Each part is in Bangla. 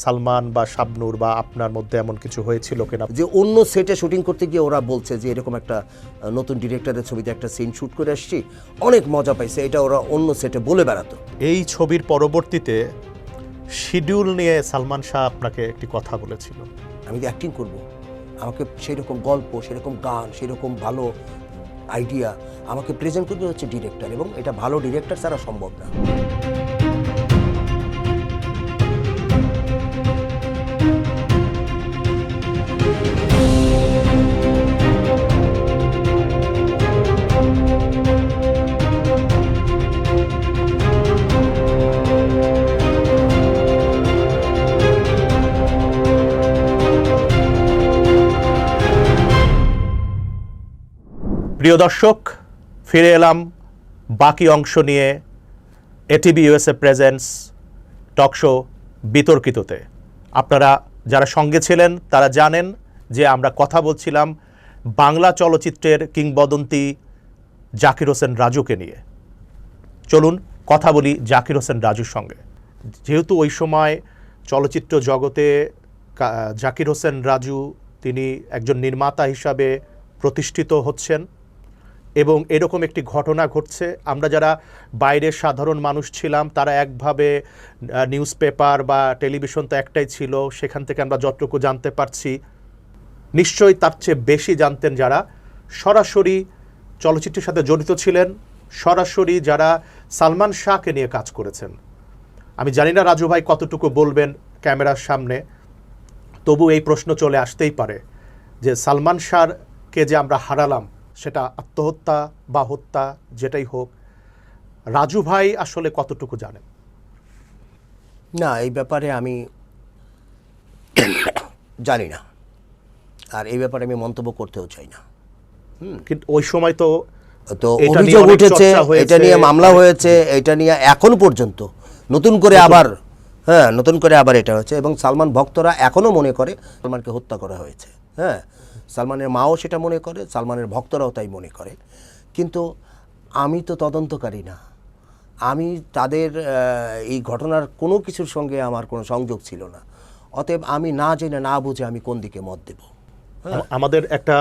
সালমান বা শাবনূর বা আপনার মধ্যে এমন কিছু হয়েছিল কিনা? যে অন্য সেটে শুটিং করতে গিয়ে ওরা বলছে যে এরকম একটা নতুন ডিরেক্টরের ছবিতে একটা সিন শ্যুট করে আসছি, অনেক মজা পাইছে, এটা ওরা অন্য সেটে বলে বেড়াতো। এই ছবির পরবর্তীতে শিডিউল নিয়ে সালমান শাহ আপনাকে একটি কথা বলেছিল। আমি যে অ্যাক্টিং করব, আমাকে সেরকম গল্প, সেরকম গান, সেরকম ভালো আইডিয়া আমাকে প্রেজেন্ট করবে হচ্ছে ডিরেক্টর, এবং এটা ভালো ডিরেক্টর ছাড়া সম্ভব না। প্রিয় দর্শক, ফিরে এলাম বাকি অংশ নিয়ে ATV USA presents talk show বিতর্কিততে। আপনারা যারা সঙ্গে ছিলেন তারা জানেন যে আমরা কথা বলছিলাম বাংলা চলচ্চিত্রের কিংবদন্তি জাকির হোসেন রাজুকে নিয়ে। চলুন কথা বলি জাকির হোসেন রাজুর সঙ্গে। যেহেতু ওই সময় চলচ্চিত্র জগতে জাকির হোসেন রাজু তিনি একজন নির্মাতা হিসাবে প্রতিষ্ঠিত হচ্ছেন এবং এরকম একটি ঘটনা ঘটছে। আমরা যারা বাইরের সাধারণ মানুষ ছিলাম তারা একভাবে, নিউজ পেপার বা টেলিভিশন তো একটাই ছিল, সেখান থেকে আমরা যতটুকু জানতে পারছি, নিশ্চয়ই তার চেয়ে বেশি জানতেন যারা সরাসরি চলচ্চিত্রের সাথে জড়িত ছিলেন, সরাসরি যারা সালমান শাহকে নিয়ে কাজ করেছেন। আমি জানি না রাজু ভাই কতটুকু বলবেন ক্যামেরার সামনে, তবু এই প্রশ্ন চলে আসতেই পারে যে সালমান শাহকে যে আমরা হারালাম, সেটা আত্মহত্যা বা হত্যা যেটাই হোক, রাজু ভাই আসলে কতটুকু জানেন? না, এই ব্যাপারে আমি জানি না, আর এই ব্যাপারে আমি মন্তব্য করতেও চাই না। কিন্তু ওই সময় তো অভিযোগ উঠেছে, এটা নিয়ে মামলা হয়েছে, এটা নিয়ে এখন পর্যন্ত নতুন করে আবার এটা হচ্ছে, এবং সালমান ভক্তরা এখনও মনে করে সালমানকে হত্যা করা হয়েছে। হ্যাঁ, সালমানের মাও সেটা মনে করে, সালমানের ভক্তরাও তাই মনে করে। কিন্তু আমি তো তদন্তকারী না, আমি তাদের এই ঘটনার কোনো কিছুর সঙ্গে আমার কোনো সংযোগ ছিল না। অতএব আমি না জেনে না বুঝে আমি কোন দিকে মত দেব? আমাদের একটা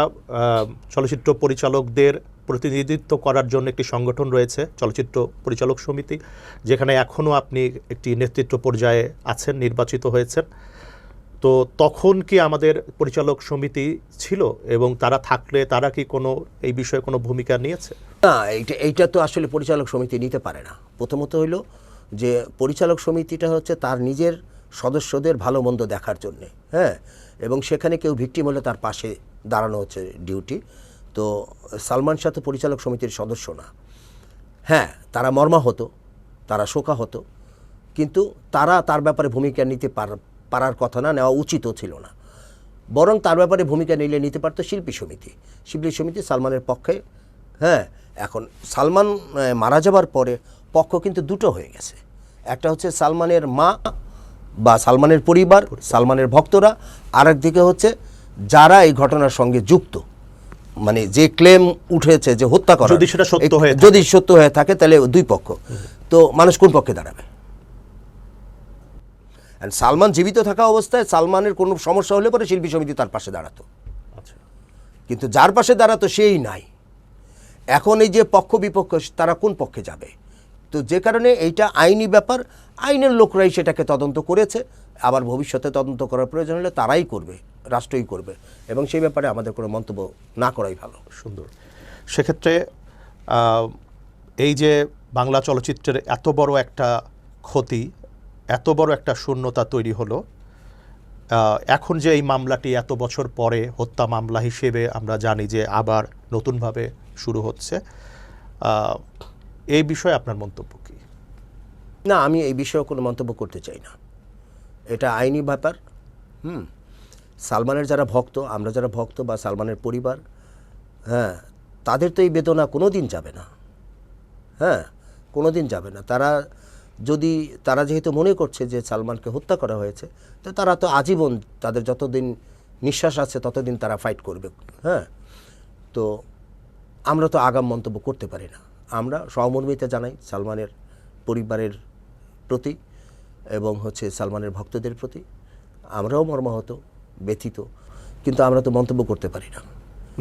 চলচ্চিত্র পরিচালকদের প্রতিনিধিত্ব করার জন্য একটি সংগঠন রয়েছে, চলচ্চিত্র পরিচালক সমিতি, যেখানে এখনও আপনি একটি নেতৃত্ব পর্যায়ে আছেন, নির্বাচিত হয়েছেন। তো তখন কি আমাদের পরিচালক সমিতি ছিল, এবং তারা থাকলে তারা কি কোনো এই বিষয়ে কোনো ভূমিকা নিয়েছে? না, এইটা তো আসলে পরিচালক সমিতি নিতে পারে না। প্রথমত হইল যে পরিচালক সমিতিটা হচ্ছে তার নিজের সদস্যদের ভালো মন্দ দেখার জন্যে, হ্যাঁ, এবং সেখানে কেউ ভিকটিম হলে তার পাশে দাঁড়ানো হচ্ছে ডিউটি। তো সালমান শাহ তো পরিচালক সমিতির সদস্য না। হ্যাঁ, তারা মর্মাহত, তারা শোকাহত, কিন্তু তারা তার ব্যাপারে ভূমিকা নিতে পারার কথা না, নেওয়া উচিতও ছিল না। বরং তার ব্যাপারে ভূমিকা নিতে পারত শিল্পী সমিতি। শিল্পী সমিতি সালমানের পক্ষে। হ্যাঁ, এখন সালমান মারা যাবার পরে পক্ষ কিন্তু দুটো হয়ে গেছে। একটা হচ্ছে সালমানের মা বা সালমানের পরিবার, সালমানের ভক্তরা, আর একদিকে হচ্ছে যারা এই ঘটনার সঙ্গে যুক্ত, মানে যে ক্লেম উঠেছে যে হত্যা করা, যদি সত্য হয়ে থাকে তাহলে দুই পক্ষ। তো মানুষ কোন পক্ষে দাঁড়াবে? সালমান জীবিত থাকা অবস্থায় সালমানের কোনো সমস্যা হলে পরে শিল্পী সমিতি তার পাশে দাঁড়াতো, কিন্তু যার পাশে দাঁড়াতো সেই নাই। এখন এই যে পক্ষ বিপক্ষ, তারা কোন পক্ষে যাবে? তো যে কারণে এইটা আইনি ব্যাপার, আইনের লোকরাই সেটাকে তদন্ত করেছে। আবার ভবিষ্যতে তদন্ত করার প্রয়োজন হলে তারাই করবে, রাষ্ট্রই করবে, এবং সেই ব্যাপারে আমাদের কোনো মন্তব্য না করাই ভালো। সুন্দর। সেক্ষেত্রে এই যে বাংলা চলচ্চিত্রের এত বড় একটা ক্ষতি, এত বড় একটা শূন্যতা তৈরি হলো, এখন যে এই মামলাটি এত বছর পরে হত্যা মামলা হিসেবে আমরা জানি যে আবার নতুনভাবে শুরু হচ্ছে, এই বিষয়ে আপনার মন্তব্য কি? না, আমি এই বিষয়ে কোনো মন্তব্য করতে চাই না। এটা আইনি ব্যাপার। সালমানের যারা ভক্ত, আমরা যারা ভক্ত, বা সালমানের পরিবার, হ্যাঁ, তাদের তো এই বেদনা কোনো দিন যাবে না। হ্যাঁ, কোনো দিন যাবে না। তারা যেহেতু মনে করছে যে সালমানকে হত্যা করা হয়েছে, তো তারা তো আজীবন, তাদের যতদিন নিঃশ্বাস আছে ততদিন তারা ফাইট করবে। হ্যাঁ, তো আমরা তো আগাম মন্তব্য করতে পারি না। আমরা সহমর্মিতা জানাই সালমানের পরিবারের প্রতি এবং হচ্ছে সালমানের ভক্তদের প্রতি, আমরাও মর্মাহত, ব্যথিত, কিন্তু আমরা তো মন্তব্য করতে পারি না।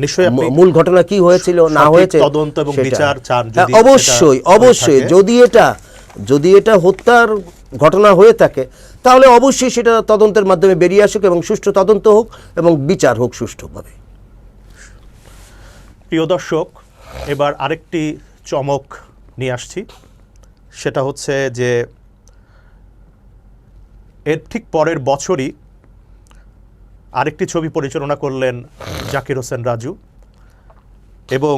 নিশ্চয়ই আপনি মূল ঘটনা কি হয়েছিল না সঠিক হয়েছে তদন্ত এবং সেটা- বিচার চান হ্যাঁ, যদি অবশ্যই সেটা হয়ে অবশ্যই থাকে। যদি এটা হত্যার ঘটনা হয়ে থাকে তাহলে অবশ্যই সেটা তদন্তের মাধ্যমে বেরিয়ে আসুক এবং সুষ্ঠু তদন্ত হোক এবং বিচার হোক সুষ্ঠুভাবে। প্রিয় দর্শক, এবার আরেকটি চমক নিয়ে আসছি। সেটা হচ্ছে যে এর ঠিক পরের বছরই আরেকটি ছবি পরিচালনা করলেন জাকির হোসেন রাজু এবং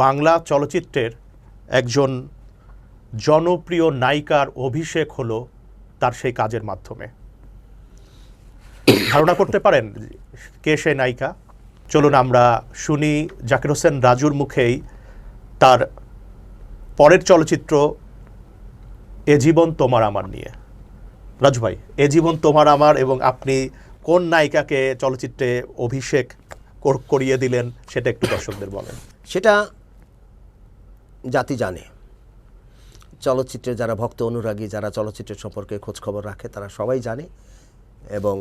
বাংলা চলচ্চিত্রের একজন জনপ্রিয় নায়িকার অভিষেক হলো তার সেই কাজের মাধ্যমে। ধারণা করতে পারেন কে সেই নায়িকা? চলুন আমরা শুনি জাকির হোসেন রাজুর মুখেই তার পরের চলচ্চিত্র এ জীবন তোমার আমার নিয়ে। রাজু ভাই, এ জীবন তোমার আমার এবং আপনি কোন নায়িকাকে চলচ্চিত্রে অভিষেক করিয়ে দিলেন সেটা একটু দর্শকদের বলেন। সেটা জাতি জানে, চলচ্চিত্রের যারা ভক্ত অনুরাগী, যারা চলচ্চিত্রের সম্পর্কে খোঁজখবর রাখে তারা সবাই জানে। এবং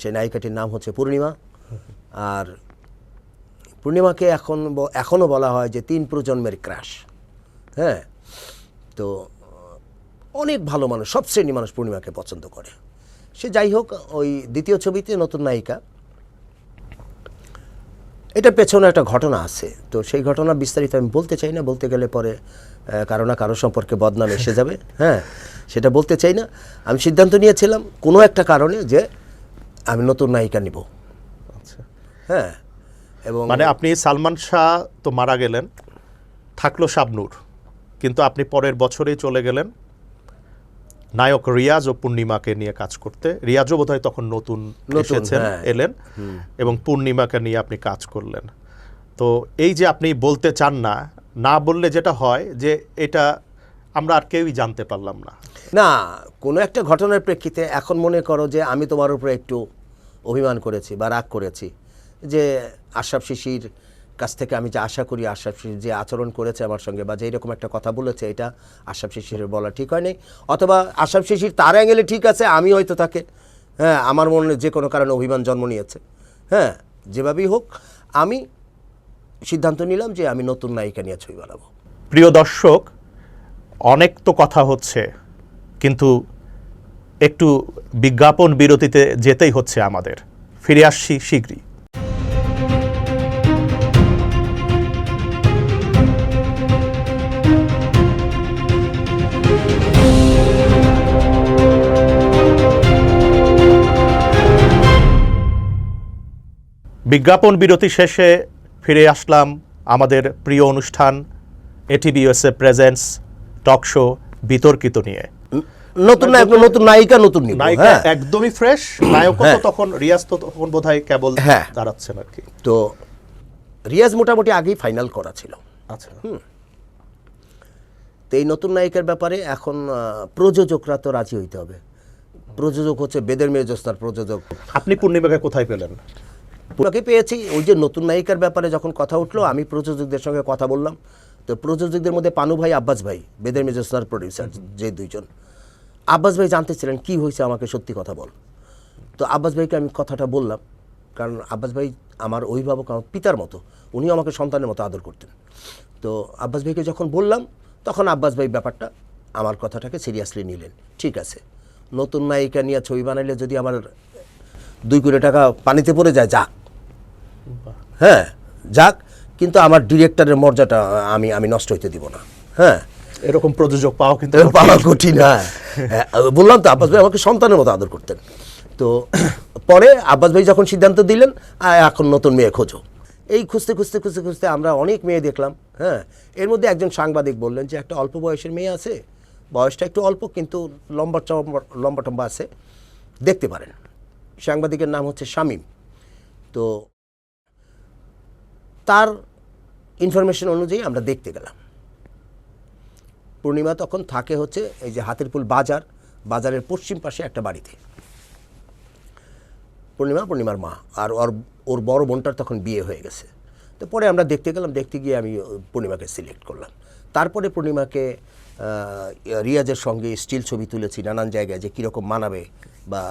সেই নায়িকাটির নাম হচ্ছে পূর্ণিমা। আর পূর্ণিমাকে এখনও বলা হয় যে 3 প্রজন্মের ক্রাশ। হ্যাঁ, তো অনেক ভালো মানুষ, সব শ্রেণী মানুষ পূর্ণিমাকে পছন্দ করে। সে যাই হোক, ওই দ্বিতীয় ছবিতে নতুন নায়িকা, এটার পেছনে একটা ঘটনা আছে। তো সেই ঘটনা বিস্তারিত আমি বলতে চাই না, বলতে গেলে পরে কারো না কারো সম্পর্কে বদনাম এসে যাবে। হ্যাঁ, সেটা বলতে চাই না। আমি সিদ্ধান্ত নিয়েছিলাম কোনো একটা কারণে যে আমি নতুন নায়িকা নিব। আচ্ছা, হ্যাঁ, এবং মানে আপনি সালমান শাহ তো মারা গেলেন, থাকলো শাবনূর, কিন্তু আপনি পরের বছরেই চলে গেলেন নায়ক রিয়াজ ও পূর্ণিমাকে নিয়ে কাজ করতে। রিয়াজও বোধহয় তখন নতুন এসেছেন, হ্যাঁ। এলেন, এবং পূর্ণিমাকে নিয়ে আপনি কাজ করলেন। তো এই যে আপনি বলতে চান না, না বললে যেটা হয় যে এটা আমরা আর কেউই জানতে পারলাম না। না, কোনো একটা ঘটনার প্রেক্ষিতে এখন মনে করো যে আমি তোমার উপরে একটু অভিমান করেছি বা রাগ করেছি, যে আশরাফ শিশির কাছ থেকে আমি যে আশা করি, আশরাফ শিশির যে আচরণ করেছে আমার সঙ্গে বা যে এরকম একটা কথা বলেছে, এটা আশরাফ শিশিরের বলা ঠিক হয়নি। অথবা আশরাফ শিশির তার অ্যাঙ্গেলে ঠিক আছে, আমি হয়তো তাকে, হ্যাঁ, আমার মনে যে কোনো কারণে অভিমান জন্ম নিয়েছে। হ্যাঁ, যেভাবেই হোক আমি সিদ্ধান্ত নিলাম যে আমি নতুন নায়িকা নিয়ে ছবি বানাবো। প্রিয় দর্শক, অনেক তো কথা হচ্ছে, কিন্তু একটু বিজ্ঞাপন বিরতিতে যেতেই হচ্ছে আমাদের। ফিরে আসছি শীঘ্রই। বিজ্ঞাপন বিরতি শেষে ফিরে আসলাম আমাদের প্রিয় অনুষ্ঠান ATV USA presence talk show বিতর্কিত নিয়ে। নতুন নায়ক, নতুন নায়িকা, নতুন নিব। নায়িকা হ্যাঁ, একদমই ফ্রেশ, নায়ক তো হ্যাঁ। তখন রিয়াজ তো তখন বোধহয় কেবল হ্যাঁ। দাঁড়াচ্ছেন আর কি। তো রিয়াজ মোটামুটি আগেই ফাইনাল করা ছিল। আচ্ছা, তো এই নতুন নায়িকার ব্যাপারে এখন প্রযোজকরা তো রাজি হইতে হবে। প্রযোজক হচ্ছে বেদের মেয়ে জ্যোৎস্নার প্রযোজক। আপনি পূর্ণিমাকে কোথায় পেলেন? ওনাকে পেয়েছি ওই যে নতুন নায়িকার ব্যাপারে যখন কথা উঠলো, আমি প্রযোজকদের সঙ্গে কথা বললাম। তো প্রযোজকদের মধ্যে পানু ভাই, আব্বাস ভাই, বেদের মেয়ে জ্যোৎস্নার প্রডিউসার, যে দুইজন। আব্বাস ভাই জানতে ছিলেন কী হয়েছে, আমাকে সত্যি কথা বল। তো আব্বাস ভাইকে আমি কথাটা বললাম, কারণ আব্বাস ভাই আমার অভিভাবক, আমার পিতার মতো, উনিও আমাকে সন্তানের মতো আদর করতেন। তো আব্বাস ভাইকে যখন বললাম, তখন আব্বাস ভাই ব্যাপারটা, আমার কথাটাকে সিরিয়াসলি নিলেন। ঠিক আছে, নতুন নায়িকা নিয়ে ছবি বানাইলে যদি আমার 2 কোটি টাকা পানিতে পড়ে যায়, যাক, হ্যাঁ যাক, কিন্তু আমার ডিরেক্টরের মর্যাদা আমি নষ্ট হইতে দিব না। হ্যাঁ, এরকম প্রযোজক পাওয়া কিন্তু পাওয়া কঠিন। হ্যাঁ, বললাম তো, আব্বাস ভাই আমাকে সন্তানের মতো আদর করতেন। তো পরে আব্বাস ভাই যখন সিদ্ধান্ত দিলেন, এখন নতুন মেয়ে খোঁজো। এই খুঁজতে খুঁজতে খুঁজতে খুঁজতে আমরা অনেক মেয়ে দেখলাম। হ্যাঁ, এর মধ্যে একজন সাংবাদিক বললেন যে একটা অল্প বয়সের মেয়ে আছে, বয়সটা একটু অল্প কিন্তু লম্বা টম্বা আছে, দেখতে পারেন। সাংবাদিকের নাম হচ্ছে শামীম। তো তার ইনফরমেশন অনুযায়ী আমরা দেখতে গেলাম। পূর্ণিমা তখন থাকে হচ্ছে এই যে হাতিরপুল বাজারের পশ্চিম পাশে একটা বাড়িতে। পূর্ণিমার মা, আর ওর বড় বোনটার তখন বিয়ে হয়ে গেছে। তো পরে আমরা দেখতে গেলাম, দেখতে গিয়ে আমি পূর্ণিমাকে সিলেক্ট করলাম। তারপরে পূর্ণিমাকে রিয়াজের সঙ্গে স্টিল ছবি তুলেছি নানান জায়গায়, যে কীরকম মানাবে বা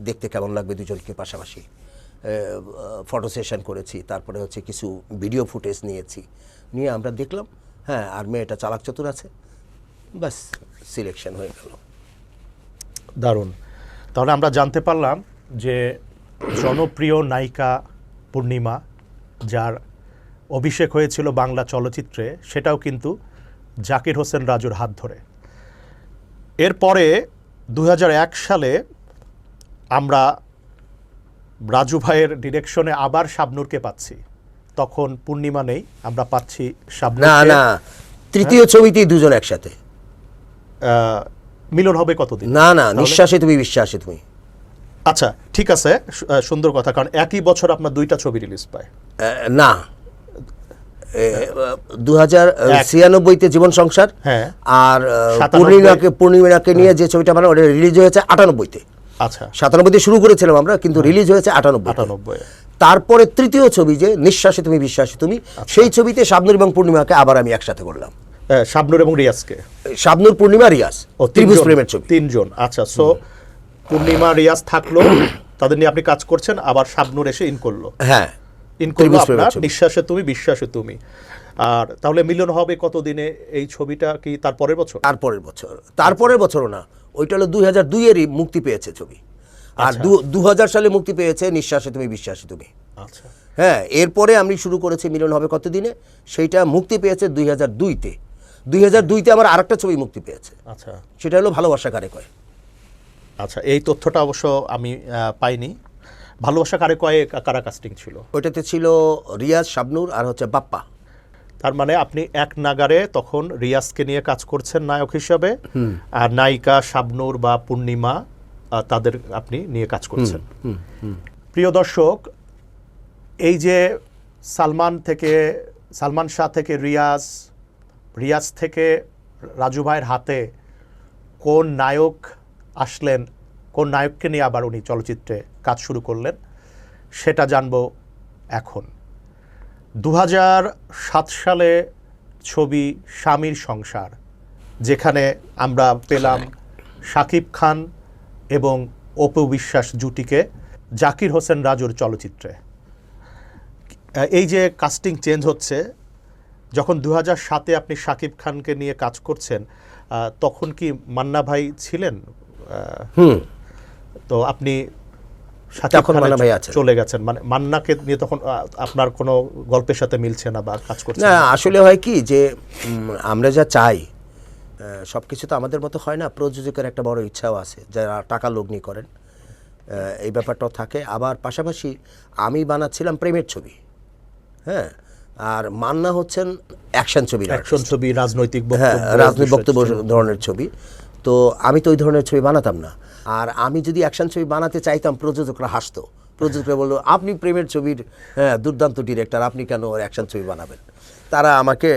দেখতে কেমন লাগবে দুজনকে পাশাপাশি। ফটো সেশন করেছি, তারপরে হচ্ছে কিছু ভিডিও ফুটেজ নিয়ে আমরা দেখলাম, হ্যাঁ, আর মেয়েটা চালাক চতুর আছে, ব্যাস সিলেকশন হয়ে গেল। দারুণ। তাহলে আমরা জানতে পারলাম যে জনপ্রিয় নায়িকা পূর্ণিমা, যার অভিষেক হয়েছিল বাংলা চলচ্চিত্রে, সেটাও কিন্তু জাকির হোসেন রাজুর হাত ধরে। এরপরে 2001 সালে আমরা রাজু ভাইয়ের ডিরেকশনে আবার শাবনূরকে পাচ্ছি। তখন পূর্ণিমা নেই, আমরা পাচ্ছি শাবনূর। না, তৃতীয় ছবিতেই দুজন একসাথে। মিলন হবে কতদিন? না, নিঃশ্বাসে তুমি বিশ্বাসে তুমি। আচ্ছা, ঠিক আছে, সুন্দর কথা, কারণ একই বছর আপনার দুইটা ছবি রিলিজ পায়। না, 2096-তে জীবন সংসার, হ্যাঁ, আর 97 পূর্ণিমাকে নিয়ে যে ছবিটা বানানো ওটা রিলিজ হয়েছে 98-তে। আচ্ছা, 97-তে শুরু করেছিলাম আমরা, কিন্তু রিলিজ হয়েছে 98। তারপরে তৃতীয় ছবি যে নিঃশ্বাসে তুমি বিশ্বাসে তুমি, সেই ছবিতে শাবনূর এবং পূর্ণিমাকে আবার আমি একসাথে করলাম। শাবনূর এবং রিয়াজকে, শাবনূর, পূর্ণিমা, রিয়াজ, ত্রিভুজ প্রেমের ছবি, তিনজন। আচ্ছা, সো পূর্ণিমা রিয়াজ থাকলো, তাদের নিয়ে আপনি কাজ করছেন, আবার শাবনূর এসে ইন করলো। হ্যাঁ, ইন করলো আপনার নিঃশ্বাসে তুমি বিশ্বাসে তুমি। আর তাহলে মিলন হবে কতদিনে এই ছবিটা কি তার পরের বছর? তারপরের বছরও না, ওইটা হলো 2002-এরই মুক্তি পেয়েছে ছবি। আর 2000 সালে মুক্তি পেয়েছে নিঃশ্বাসে তুমি বিশ্বাসে তুমি। আচ্ছা, হ্যাঁ, এরপরে আমি শুরু করেছি মিলন হবে কতদিনে, সেইটা মুক্তি পেয়েছে 2002-তে। 2002-তে আমার আরেকটা ছবি মুক্তি পেয়েছে। আচ্ছা, সেটা হলো ভালোবাসা কারে কয়। আচ্ছা, এই তথ্যটা অবশ্য আমি পাইনি। ভালোবাসা কারে কয়ে কারা কাস্টিং ছিল? ওইটাতে ছিল রিয়াজ, শাবনূর আর হচ্ছে বাপ্পা। তার মানে আপনি এক নাগারে তখন রিয়াজকে নিয়ে কাজ করছেন নায়ক হিসাবে, আর নায়িকা শাবনূর বা পূর্ণিমা তাদের আপনি নিয়ে কাজ করছেন। প্রিয় দর্শক, এই যে সালমান শাহ থেকে রিয়াজ থেকে রাজু ভাইয়ের হাতে কোন নায়ক আসলেন, কোন নায়ককে নিয়ে আবার উনি চলচ্চিত্রে কাজ শুরু করলেন, সেটা জানবো এখন। 2007 সালে ছবি স্বামীর সংসার, যেখানে আমরা পেলাম শাকিব খান এবং অপু বিশ্বাস জুটিকে জাকির হোসেন রাজুর চলচ্চিত্রে। এই যে কাস্টিং চেঞ্জ হচ্ছে, যখন 2007-এ আপনি শাকিব খানকে নিয়ে কাজ করছেন, তখন কি মান্না ভাই ছিলেন? তো আপনি চলে গেছেন, মানে মান্নাকে নিয়ে তখন আপনার কোনো গল্পের সাথে মিলছে না বা কাজ করছে না? আসলে হয় কি যে আমরা যা চাই সব কিছু তো আমাদের মতো হয় না। প্রযোজকের একটা বড় ইচ্ছাও আছে, যারা টাকা লগ্নি করেন, এই ব্যাপারটাও থাকে। আবার পাশাপাশি আমি বানাচ্ছিলাম প্রেমের ছবি, হ্যাঁ, আর মান্না হচ্ছেন অ্যাকশন ছবি, রাজনৈতিক বক্তব্য ধরনের ছবি। তো আমি তো ওই ধরনের ছবি বানাতাম না। আর আমি যদি অ্যাকশন ছবি বানাতে চাইতাম, প্রযোজকরা হাসতো। প্রযোজকরা বললো, আপনি প্রেমের ছবির দুর্দান্ত ডিরেক্টর, আপনি কেন অ্যাকশন ছবি বানাবেন? তারা আমাকে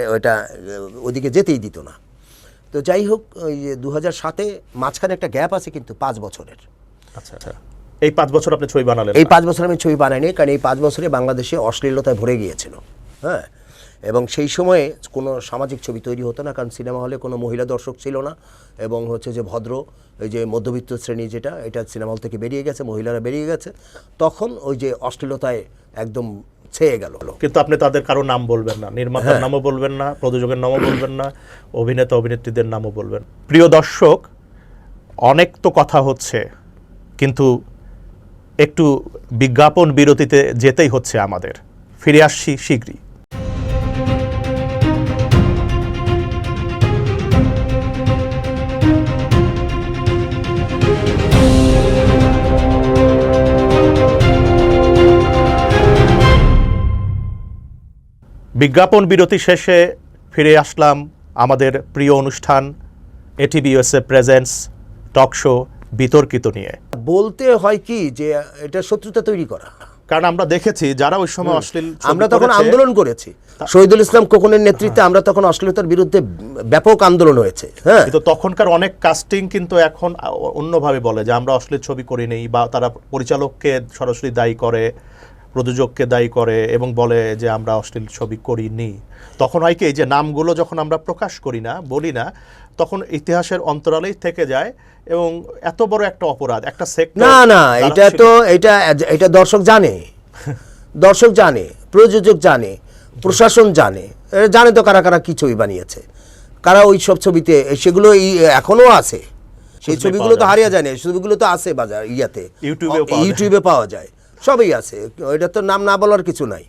ওইদিকে যেতেই দিত না। তো যাই হোক, ওই 2007-এ মাঝখানে একটা গ্যাপ আছে, কিন্তু 5 বছরের। আচ্ছা, এই 5 বছর আপনি ছবি বানালেন? এই 5 বছর আমি ছবি বানাইনি, কারণ এই 5 বছরে বাংলাদেশে অশ্লীলতায় ভরে গিয়েছিল, হ্যাঁ। এবং সেই সময়ে কোনো সামাজিক ছবি তৈরি হতো না, কারণ সিনেমা হলে কোনো মহিলা দর্শক ছিল না, এবং হচ্ছে যে ভদ্র, ওই যে মধ্যবিত্ত শ্রেণী যেটা, এটা সিনেমা হল থেকে বেরিয়ে গেছে, মহিলারা বেরিয়ে গেছে। তখন ওই যে অশ্লীলতায় একদম ছেয়ে গেল। কিন্তু আপনি তাদের কারো নাম বলবেন না, নির্মাতার নামও বলবেন না, প্রযোজকের নামও বলবেন না, অভিনেতা অভিনেত্রীদের নামও বলবেন। প্রিয় দর্শক, অনেক তো কথা হচ্ছে, কিন্তু একটু বিজ্ঞাপন বিরতিতে যেতেই হচ্ছে আমাদের। ফিরে আসছি শীঘ্রই। বিজ্ঞাপন বিরতি শেষে ফিরে আসলাম আমাদের প্রিয় অনুষ্ঠান ATV USA presence talk show বিতর্কিত নিয়ে। বলতে হয় কি যে এটা শত্রুতা তৈরি করা, কারণ আমরা দেখেছি যারা ওই সময় অশ্লীল, আমরা তখন আন্দোলন করেছি, শহীদুল ইসলাম খোকনের নেতৃত্বে আমরা তখন অশ্লীলতার বিরুদ্ধে ব্যাপক আন্দোলন হয়েছে, হ্যাঁ। কিন্তু তখনকার অনেক কাস্টিং কিন্তু এখন অন্যভাবে বলে যে আমরা অশ্লীল ছবি করি নেই, বা তারা পরিচালককে সরাসরি দায়ী করে, প্রযোজককে দায়ী করে এবং বলে যে আমরা অশ্লীল ছবি করিনি, তখন হয় কি, এই যে নামগুলো যখন আমরা প্রকাশ করি না, বলি না, তখন ইতিহাসের অন্তরালেই থেকে যায়। এবং এত বড় একটা অপরাধ, একটা সেক্টর, না না, এটা তো এটা দর্শক জানে, দর্শক জানে, প্রযোজক জানে, প্রশাসন জানে, জানে তো কারা কারা কি ছবি বানিয়েছে, কারা ওই সব ছবিতে, সেগুলো এখনো আছে, সেই ছবিগুলো তো হারিয়ে যায় না, ছবিগুলো তো আছে বাজার ইয়াতে, ইউটিউবে পাওয়া যায়, সবই আছে, এটা তো নাম না বলার কিছু নাই।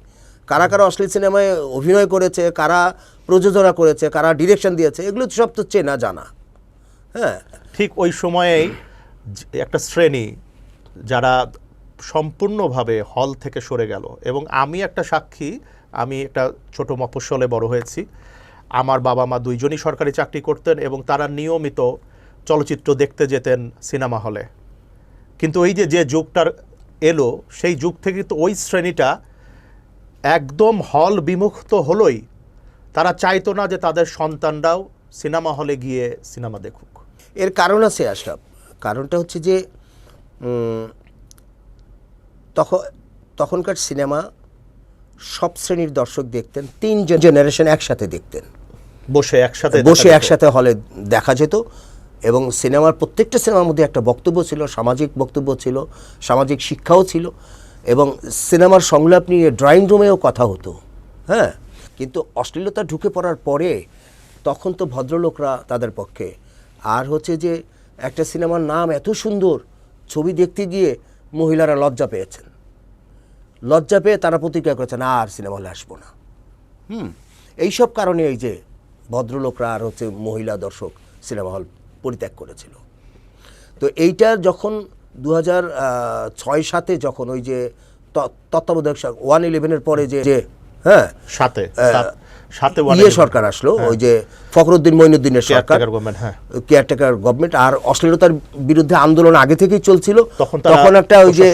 কারা কারা অশ্লীল সিনেমায় অভিনয় করেছে, কারা প্রযোজনা করেছে, কারা ডিরেকশন দিয়েছে, এগুলো তো সব তো চেনা জানা। হ্যাঁ, ঠিক ওই সময়েই একটা শ্রেণী যারা সম্পূর্ণভাবে হল থেকে সরে গেল, এবং আমি একটা সাক্ষী, আমি একটা ছোট মফস্বলে বড় হয়েছি, আমার বাবা মা দুইজনই সরকারি চাকরি করতেন এবং তারা নিয়মিত চলচ্চিত্র দেখতে যেতেন সিনেমা হলে। কিন্তু ওই যে যুগটার এলো, সেই যুগ থেকে তো ওই শ্রেণীটা একদম হল বিমুক্ত হলোই, তারা চাইতো না যে তাদের সন্তানরাও সিনেমা হলে গিয়ে সিনেমা দেখুক। এর কারণ আছে আশরাফ, কারণটা হচ্ছে যে তখনকার সিনেমা সব শ্রেণীর দর্শক দেখতেন, 3 জেনারেশন একসাথে দেখতেন, বসে একসাথে হলে দেখা যেত। এবং সিনেমার প্রত্যেকটা সিনেমার মধ্যে একটা বক্তব্য ছিল, সামাজিক বক্তব্য ছিল, সামাজিক শিক্ষাও ছিল, এবং সিনেমার সংলাপ নিয়ে ড্রয়িং রুমেও কথা হতো। হ্যাঁ, কিন্তু অশ্লীলতা ঢুকে পড়ার পরে তখন তো ভদ্রলোকরা তাদের পক্ষে, আর হচ্ছে যে একটা সিনেমার নাম এত সুন্দর, ছবি দেখতে গিয়ে মহিলারা লজ্জা পেয়েছেন, লজ্জা পেয়ে তারা প্রতিক্রিয়া করেছেন, আর সিনেমা হলে আসবো না। এইসব কারণে এই যে ভদ্রলোকরা আর হচ্ছে মহিলা দর্শক সিনেমা হল পরিত্যাগ করেছিল। তো এইটা যখন 2006-07 যখন ওই যে তত্ত্বাবধায়ক 111-এর পরে যে হ্যাঁ সাথে সরকার আসলো, ওই যে ফখরুদ্দিন মঈনুদ্দিনের সরকার, কেয়ারটেকার গভর্নমেন্ট, আর অশ্লীলতার বিরুদ্ধে আন্দোলন আগে থেকেই চলছিল, তখন একটা ওই যে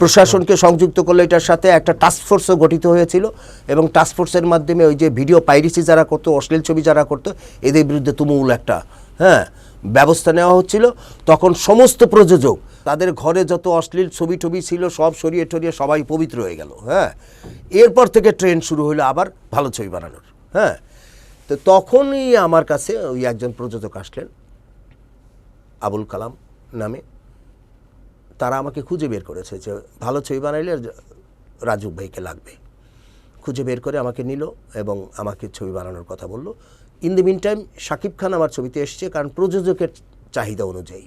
প্রশাসনকে সংযুক্ত করলে এটার সাথে একটা টাস্ক ফোর্সও গঠিত হয়েছিল, এবং টাস্ক ফোর্সের মাধ্যমে ওই যে ভিডিও পাইরেসি যারা করতো, অশ্লীল ছবি যারা করতো, এদের বিরুদ্ধে তুমুল একটা ব্যবস্থা নেওয়া হচ্ছিল। তখন সমস্ত প্রযোজক তাদের ঘরে যত অশ্লীল ছবি টবি ছিল সব সরিয়ে টরিয়ে সবাই পবিত্র হয়ে গেল। হ্যাঁ, এরপর থেকে ট্রেন্ড শুরু হলো আবার ভালো ছবি বানানোর। হ্যাঁ, তো তখনই আমার কাছে ওই একজন প্রযোজক আসলেন, আবুল কালাম নামে, তারা আমাকে খুঁজে বের করেছে যে ভালো ছবি বানাইলে রাজু ভাইকে লাগবে। খুঁজে বের করে আমাকে নিল এবং আমাকে ছবি বানানোর কথা বলল। In the meantime Shakib Khan আমার ছবিতে এসছে, কারণ প্রযোজকের চাহিদা অনুযায়ী,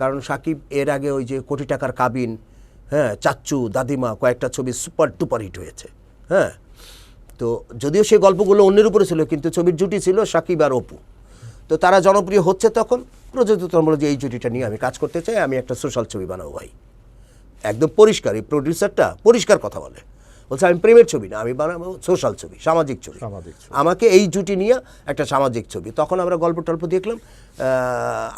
কারণ শাকিব এর আগে ওই যে কোটি টাকার কাবিন, হ্যাঁ, চাচ্চু, দাদিমা, কয়েকটা ছবি সুপার টুপার হিট হয়েছে। হ্যাঁ, তো যদিও সেই গল্পগুলো অন্যের উপরে ছিল, কিন্তু ছবির জুটি ছিল শাকিব আর অপু, তো তারা জনপ্রিয় হচ্ছে, তখন প্রযোজক বলল যে এই জুটিটা নিয়ে আমি কাজ করতে চাই, আমি একটা সোশ্যাল ছবি বানাবো ভাই। একদম পরিষ্কার, এই প্রডিউসারটা পরিষ্কার কথা বলে, বলছে আমি প্রেমের ছবি না, আমি বানাবো সোশ্যাল ছবি, সামাজিক ছবি, আমাকে এই জুটি নিয়ে একটা সামাজিক ছবি। তখন আমরা গল্প টল্প দেখলাম,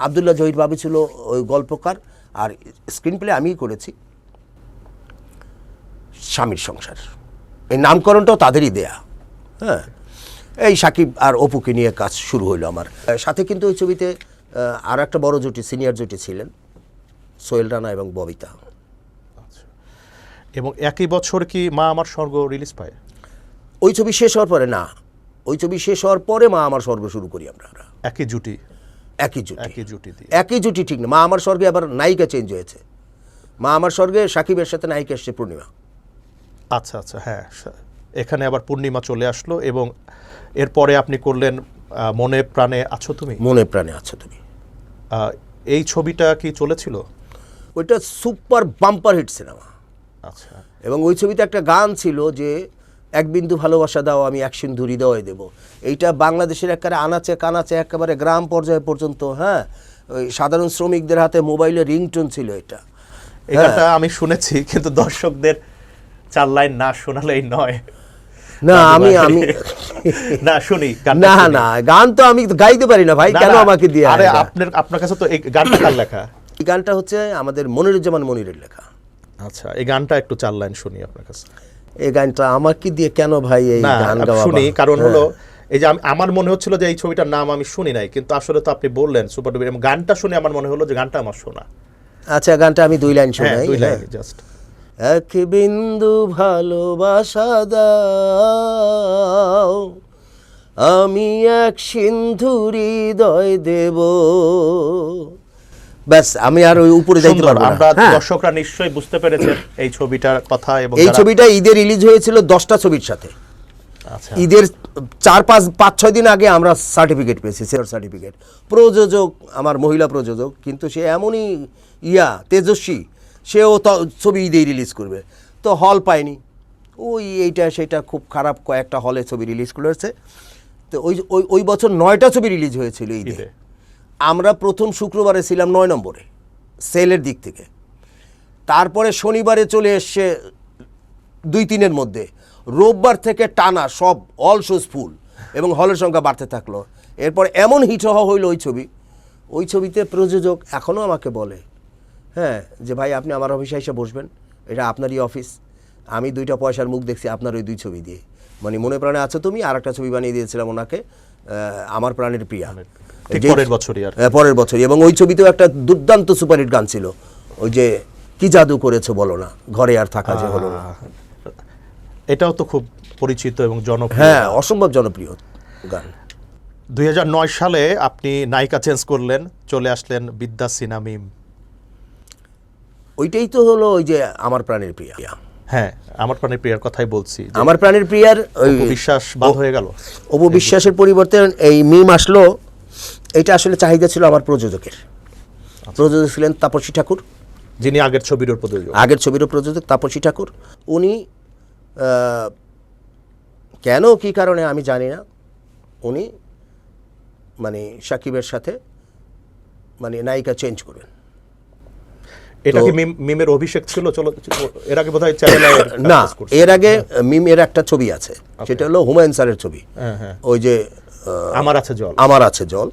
আবদুল্লাহ জহির বাবু ছিল ওই গল্পকার, আর স্ক্রিন প্লে আমিই করেছি। স্বামীর সংসার, এই নামকরণটাও তাদেরই দেয়া। হ্যাঁ, এই সাকিব আর অপুকে নিয়ে কাজ শুরু হইলো আমার সাথে। কিন্তু ওই ছবিতে আর একটা বড় জুটি, সিনিয়র জুটি ছিলেন সোহেল রানা এবং ববিতা। এবং একই বছর কি মা আমার স্বর্গ রিলিজ পায়? ওই ছবি শেষ হওয়ার পরে না, ওই ছবি শেষ হওয়ার পরে মা আমার স্বর্গ শুরু করি আমরা। একই জুটি ঠিক না, মা আমার স্বর্গে আবার নায়িকা চেঞ্জ হয়েছে। মা আমার স্বর্গে সাকিবের সাথে নায়িকা এসছে পূর্ণিমা। আচ্ছা আচ্ছা, হ্যাঁ, এখানে আবার পূর্ণিমা চলে আসলো, এবং এরপরে আপনি করলেন মনে প্রাণে আছো তুমি। মনে প্রাণে আছো তুমি, এই ছবিটা কি চলেছিল? ওইটা সুপার বাম্পার হিট সিনেমা। আচ্ছা, এবং ওই ছবিতে একটা গান ছিল যে এক বিন্দু ভালোবাসা দাও আমি এক সিন্ধু হৃদয় দেবো। এইটা বাংলাদেশের একেবারে আনাচে কানাচে একেবারে গ্রাম পর্যায়ে পর্যন্ত, হ্যাঁ, ওই সাধারণ শ্রমিকদের হাতে মোবাইলে রিংটোন ছিল এটা। এটা আমি শুনেছি, কিন্তু দর্শকদের 4 লাইন না শোনালেই নয়। না আমি না শুনি, না গান তো আমি গাইতে পারি না ভাই, কেন আমাকে দিয়ে? আরে আপনার কাছে তো এই গানটা কার লেখা? এই গানটা হচ্ছে আমাদের মনিরুজ্জামান মনিরের লেখা। আচ্ছা, এই গানটা একটু 4 লাইন শুনি আপনার কাছে। এই গানটা আমাকে দিয়ে কেন ভাই এই গান গাওয়া? শুনি, কারণ হলো এই যে আমার মনে হচ্ছিল যে এই ছবিটার নাম আমি শুনি নাই, কিন্তু আসলে তো আপনি বললেন সুপার ডুপার, এবং গানটা শুনে আমার মনে হলো যে গানটা আমার শোনা। আচ্ছা, গানটা আমি 2 লাইন শোনাই। 2 লাইন জাস্ট। এক বিন্দু ভালোবাসা দাও, আমি এক সিন্ধু হৃদয় দেব। ব্যাস, আমি আর ওই উপরে যাইতে সুন্দর। পারবো না। আমরা হ্যাঁ, দর্শকরা নিশ্চয়ই বুঝতে পেরেছেন এই ছবিটার কথা। এবং এই যারা- ছবিটা ঈদে রিলিজ হয়েছিল 10টা ছবির সাথে। আচ্ছা, ঈদের 4-5-6 দিন আগে আমরা সার্টিফিকেট পেয়েছি, সেলর সার্টিফিকেট। প্রযোজক আমার মহিলা প্রযোজক, কিন্তু সে এমনই তেজস্বী, সেও ছবি ঈদেই রিলিজ করবে, তো হল পায়নি। ওই এইটা সেটা খুব খারাপ, কয়েকটা হলে ছবি রিলিজ করেছে। তো ওই বছর 9টা ছবি রিলিজ হয়েছিল ঈদে। ঈদে। আমরা প্রথম শুক্রবারে ছিলাম 9 নম্বরে সেলের দিক থেকে। তারপরে শনিবারে চলে এসছে 2-3-এর মধ্যে। রোববার থেকে টানা সব অল শোজ ফুল, এবং হলের সংখ্যা বাড়তে থাকলো। এরপর এমন হিট হওয়া হইলো ওই ছবিতে প্রযোজক এখনও আমাকে বলে, হ্যাঁ, যে ভাই আপনি আমার অফিসে এসে বসবেন, এটা আপনারই অফিস, আমি 2টা পয়সার মুখ দেখছি আপনার ওই 2 ছবি দিয়ে। মানে মনে প্রাণে আছো তুমি, আর একটা ছবি বানিয়ে দিয়েছিলাম ওনাকে, আমার প্রাণের প্রিয়া, ঠিক পরের বছরই আর পরের বছরই। এবং ওই ছবিতেও একটা দুর্দান্ত সুপারহিট গান ছিল, ওই যে কি জাদু করেছো বলো না, ঘরে আর থাকা যে হলো না। এটাও তো খুব পরিচিত এবং জনপ্রিয়। হ্যাঁ, অসম্ভব জনপ্রিয় গান। 2009 সালে আপনি নায়িকা চেঞ্জ করলেন, চলে আসলেন বিদ্যা সিনহা মিম। ওইটাই তো হলো ওই যে আমার প্রাণের প্রিয়া। হ্যাঁ, আমার প্রাণের প্রিয়ার কথাই বলছি। যে আমার প্রাণের প্রিয়ার ওই বিশ্বাস বাদ হয়ে গেল। অপবিশ্বাসের পরিবর্তে এই মিম আসলো। এটা আসলে চাহিদা ছিল আমার প্রযোজকের। প্রযোজক ছিলেন তাপসী ঠাকুর, যিনি আগের ছবির প্রযোজক। আগের ছবিরও প্রযোজক তাপসী ঠাকুর। উনি কেন কি কারণে আমি জানি না, উনি মানে সাকিবের সাথে মানে নায়িকা চেঞ্জ করবেন। এটা কি মিমের অভিষেক ছিল? চলো, এর আগে বোধহয় চ্যানেলে না, এর আগে মিমের একটা ছবি আছে, সেটা হলো হুমায়ুন স্যারের ছবি। ওই যে আমার আছে জল। আমার আছে জল।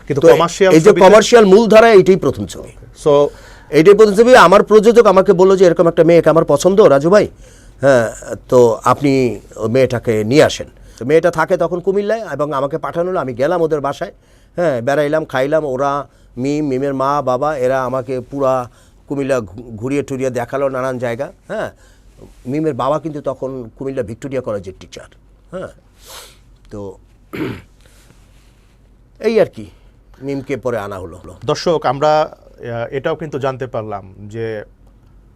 কিন্তু তো কমার্শিয়াল, এই যে কমার্শিয়াল মূলধারা, এইটাই প্রথম ছবি। সো এইটাই প্রথম ছবি। আমার প্রযোজক আমাকে বললো যে এরকম একটা মেয়েকে আমার পছন্দ রাজু ভাই, হ্যাঁ, তো আপনি মেয়েটাকে নিয়ে আসেন। তো মেয়েটা থাকে তখন কুমিল্লায়, এবং আমাকে পাঠানো হলো। আমি গেলাম ওদের বাসায়, হ্যাঁ, বেড়াইলাম, খাইলাম। ওরা মিমের মা বাবা এরা আমাকে পুরা কুমিল্লা ঘুরিয়ে টুরিয়ে দেখালো নানান জায়গা। হ্যাঁ, মিমের বাবা কিন্তু তখন কুমিল্লা ভিক্টোরিয়া কলেজের টিচার। হ্যাঁ, তো এই আর কি, মিমকে পরে আনা হলো। দর্শক, আমরা এটাও কিন্তু জানতে পারলাম যে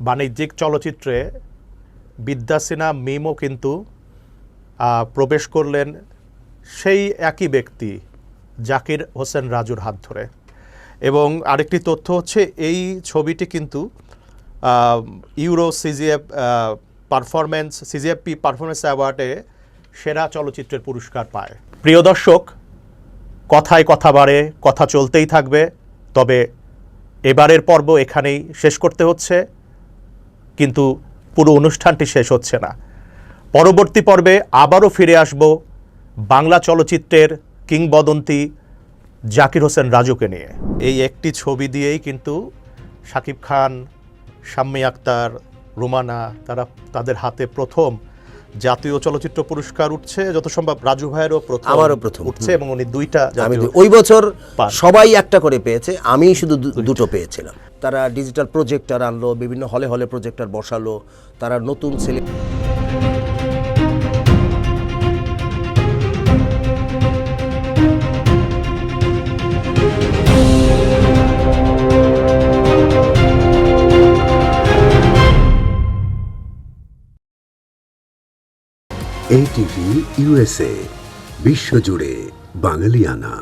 বাণিজ্যিক চলচ্চিত্রে বিদ্যা সিনহা মিমও কিন্তু প্রবেশ করলেন সেই একই ব্যক্তি জাকির হোসেন রাজুর হাত ধরে। এবং আরেকটি তথ্য হচ্ছে, এই ছবিটি কিন্তু ইউরো সিজিএফপি পারফরমেন্স অ্যাওয়ার্ডে সেরা চলচ্চিত্রের পুরস্কার পায়। প্রিয় দর্শক, কথায় কথা বাড়ে, কথা চলতেই থাকবে। তবে এবারের পর্ব এখানেই শেষ করতে হচ্ছে, কিন্তু পুরো অনুষ্ঠানটি শেষ হচ্ছে না। পরবর্তী পর্বে আবারও ফিরে আসব বাংলা চলচ্চিত্রের কিংবদন্তি জাকির হোসেন রাজুকে নিয়ে। এই একটি ছবি দিয়েই কিন্তু শাকিব খান, শাম্মী আক্তার, রুমানা তাদের হাতে প্রথম জাতীয় চলচ্চিত্র পুরস্কার উঠছে। যত সম্ভব রাজু ভাইয়েরও আমারও প্রথম উঠছে, এবং উনি 2টা আমি জাতীয় ওই বছর পান। সবাই একটা করে পেয়েছে, আমি শুধু 2টো পেয়েছিলাম। তারা ডিজিটাল প্রজেক্টর আনলো, বিভিন্ন হলে হলে প্রজেক্টর বসালো, তারা নতুন ছেলে। ATV USA বিশ্বজুড়ে বাঙালিয়ানা।